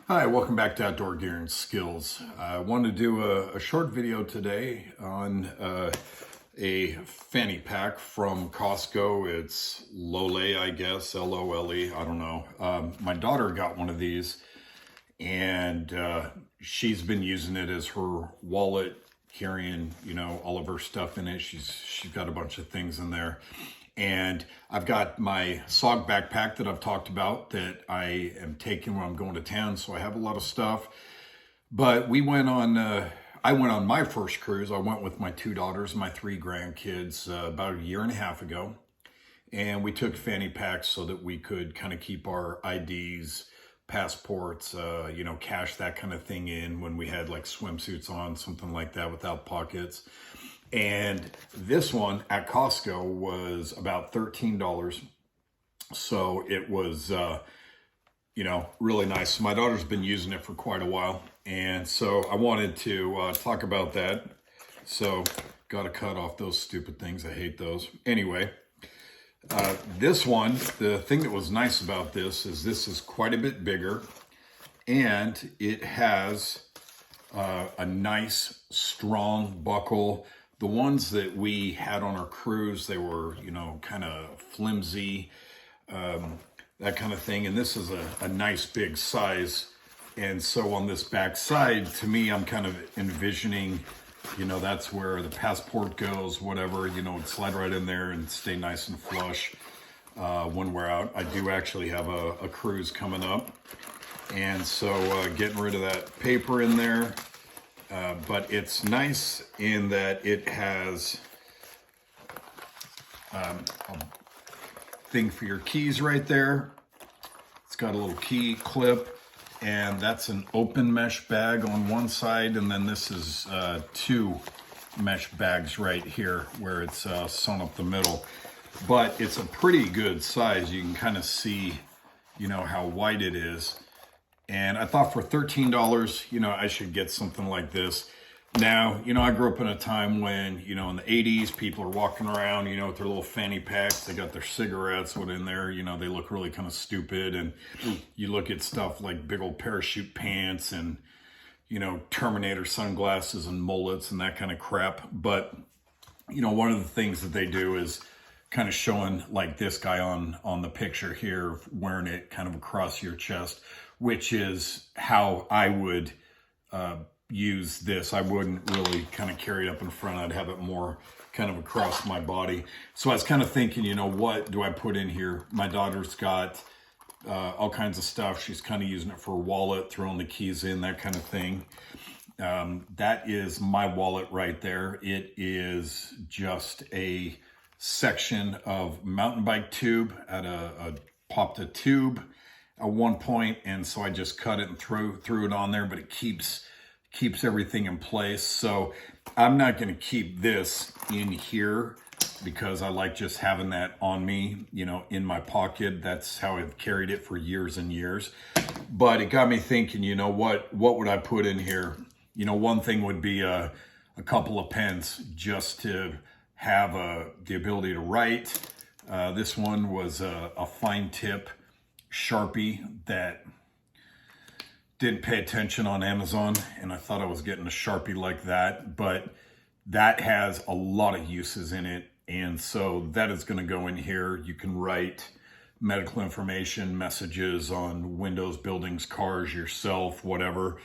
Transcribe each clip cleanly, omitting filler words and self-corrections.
Hi, welcome back to Outdoor Gear and Skills. I want to do a short video today on a fanny pack from Costco. It's Lole, I guess, Lole, I don't know. My daughter got one of these and she's been using it as her wallet, carrying, all of her stuff in it. She's got a bunch of things in there. And I've got my SOG backpack that I've talked about that I am taking when I'm going to town. So I have a lot of stuff. But I went on my first cruise. I went with my two daughters and my three grandkids about a year and a half ago. And we took fanny packs so that we could kind of keep our IDs, passports, cash, that kind of thing in when we had like swimsuits on, something like that without pockets. And this one at Costco was about $13. So it was, really nice. My daughter's been using it for quite a while. And so I wanted to talk about that. So got to cut off those stupid things. I hate those. Anyway, this one, the thing that was nice about this is quite a bit bigger. And it has a nice, strong buckle. The ones that we had on our cruise, they were, kind of flimsy, that kind of thing. And this is a nice big size. And so on this back side, to me, I'm kind of envisioning, that's where the passport goes, whatever, it'd slide right in there and stay nice and flush when we're out. I do actually have a cruise coming up. And so getting rid of that paper in there. But it's nice in that it has a thing for your keys right there. It's got a little key clip, and that's an open mesh bag on one side, and then this is two mesh bags right here where it's sewn up the middle. But it's a pretty good size. You can kind of see, how wide it is. And I thought for $13, I should get something like this. Now, I grew up in a time when, in the 80s, people are walking around, with their little fanny packs. They got their cigarettes in there. They look really kind of stupid. And you look at stuff like big old parachute pants and, Terminator sunglasses and mullets and that kind of crap. But, one of the things that they do is kind of showing like this guy on the picture here, wearing it kind of across your chest, which is how I would use this. I wouldn't really kind of carry it up in front. I'd have it more kind of across my body. So I was kind of thinking, what do I put in here? My daughter's got all kinds of stuff. She's kind of using it for a wallet, throwing the keys in, that kind of thing. That is my wallet right there. It is just a section of mountain bike tube at popped a tube at one point, and so I just cut it and threw it on there, but it keeps everything in place. So I'm not going to keep this in here because I like just having that on me, in my pocket. That's how I've carried it for years and years. But it got me thinking, what would I put in here? One thing would be a couple of pens just to have the ability to write. This one was a fine tip Sharpie that didn't pay attention on Amazon, and I thought I was getting a Sharpie like that, but that has a lot of uses in it, and so that is going to go in here. You can write medical information, messages on windows, buildings, cars, yourself, whatever.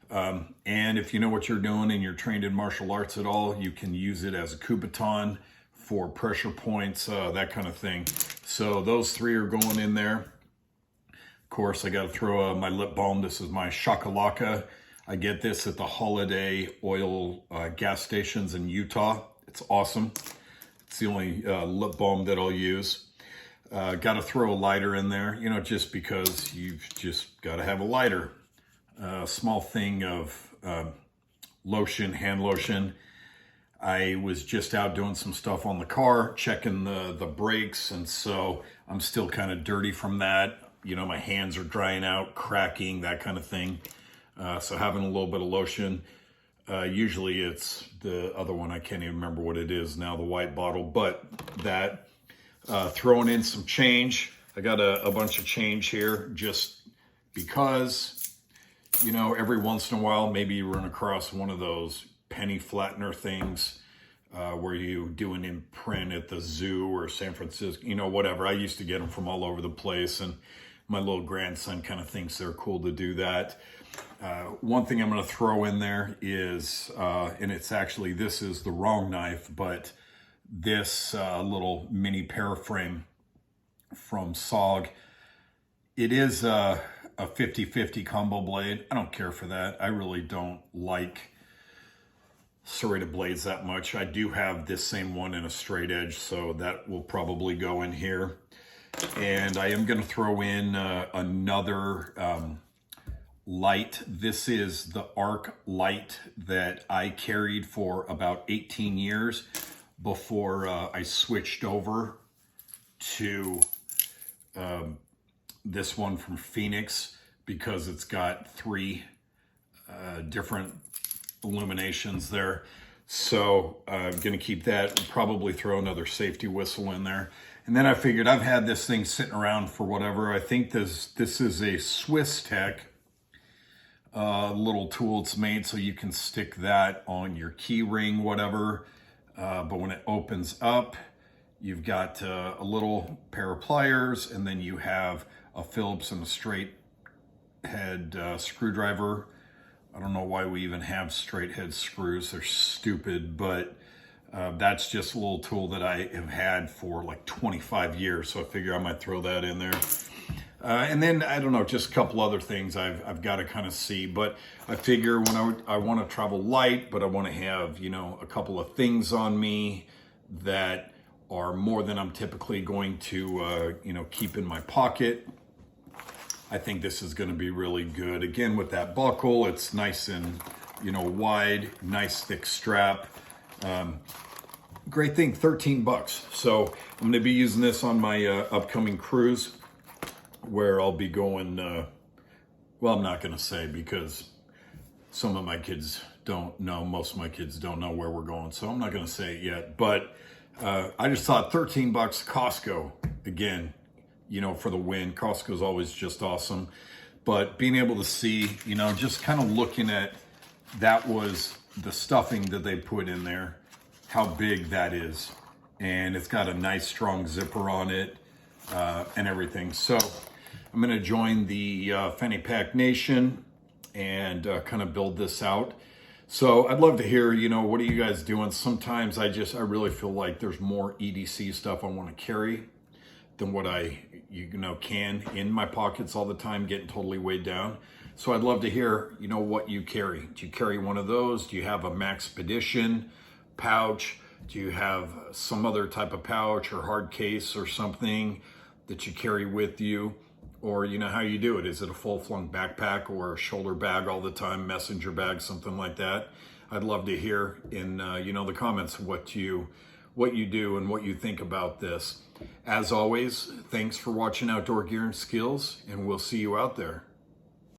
And if you know what you're doing and you're trained in martial arts at all, you can use it as a coup baton for pressure points, that kind of thing. So those three are going in there. Of course, I got to throw my lip balm. This is my Shakalaka. I get this at the Holiday Oil gas stations in Utah. It's awesome. It's the only lip balm that I'll use. Got to throw a lighter in there, just because you've just got to have a lighter. A small thing of lotion, hand lotion. I was just out doing some stuff on the car, checking the brakes, and so I'm still kind of dirty from that. My hands are drying out, cracking, that kind of thing. So having a little bit of lotion. Usually it's the other one, I can't even remember what it is now, the white bottle, but that. Throwing in some change. I got a bunch of change here just because, you know, every once in a while, maybe you run across one of those penny flattener things where you do an imprint at the zoo or San Francisco, you know, whatever. I used to get them from all over the place, and my little grandson kind of thinks they're cool to do that. One thing I'm going to throw in there is, and it's actually, this is the wrong knife, but this little mini paraframe from SOG. It is a 50-50 combo blade. I don't care for that. I really don't like serrated blades that much. I do have this same one in a straight edge, so that will probably go in here. And I am going to throw in another light. This is the Arc light that I carried for about 18 years before I switched over to this one from Phoenix, because it's got 3 different illuminations there. So I'm going to keep that, probably throw another safety whistle in there. And then I figured, I've had this thing sitting around for whatever. I think this is a Swiss Tech little tool. It's made so you can stick that on your key ring, whatever. But when it opens up, you've got a little pair of pliers, and then you have a Phillips and a straight head screwdriver. I don't know why we even have straight head screws. They're stupid, but that's just a little tool that I have had for like 25 years. So I figure I might throw that in there. And then, I don't know, just a couple other things I've got to kind of see. But I figure when I want to travel light, but I want to have, you know, a couple of things on me that are more than I'm typically going to, you know, keep in my pocket. I think this is going to be really good. Again, with that buckle, it's nice and, you know, wide, nice thick strap. Great thing, 13 bucks. So I'm going to be using this on my upcoming cruise, where I'll be going, well, I'm not going to say, because some of my kids don't know, most of my kids don't know where we're going, so I'm not going to say it yet. But I just thought 13 bucks, Costco, again, you know, for the win. Costco's always just awesome. But being able to see, you know, just kind of looking at, that was the stuffing that they put in there, how big that is. And it's got a nice strong zipper on it and everything. So I'm going to join the Fanny Pack Nation and kind of build this out. So I'd love to hear, you know, what are you guys doing? Sometimes I really feel like there's more EDC stuff I want to carry than what I, you know, can in my pockets all the time, getting totally weighed down. So I'd love to hear, you know, what you carry. Do you carry one of those? Do you have a Maxpedition pouch? Do you have some other type of pouch or hard case or something that you carry with you? Or, you know, how you do it. Is it a full-flung backpack or a shoulder bag all the time, messenger bag, something like that? I'd love to hear in, you know, the comments what you do and what you think about this. As always, thanks for watching Outdoor Gear and Skills, and we'll see you out there.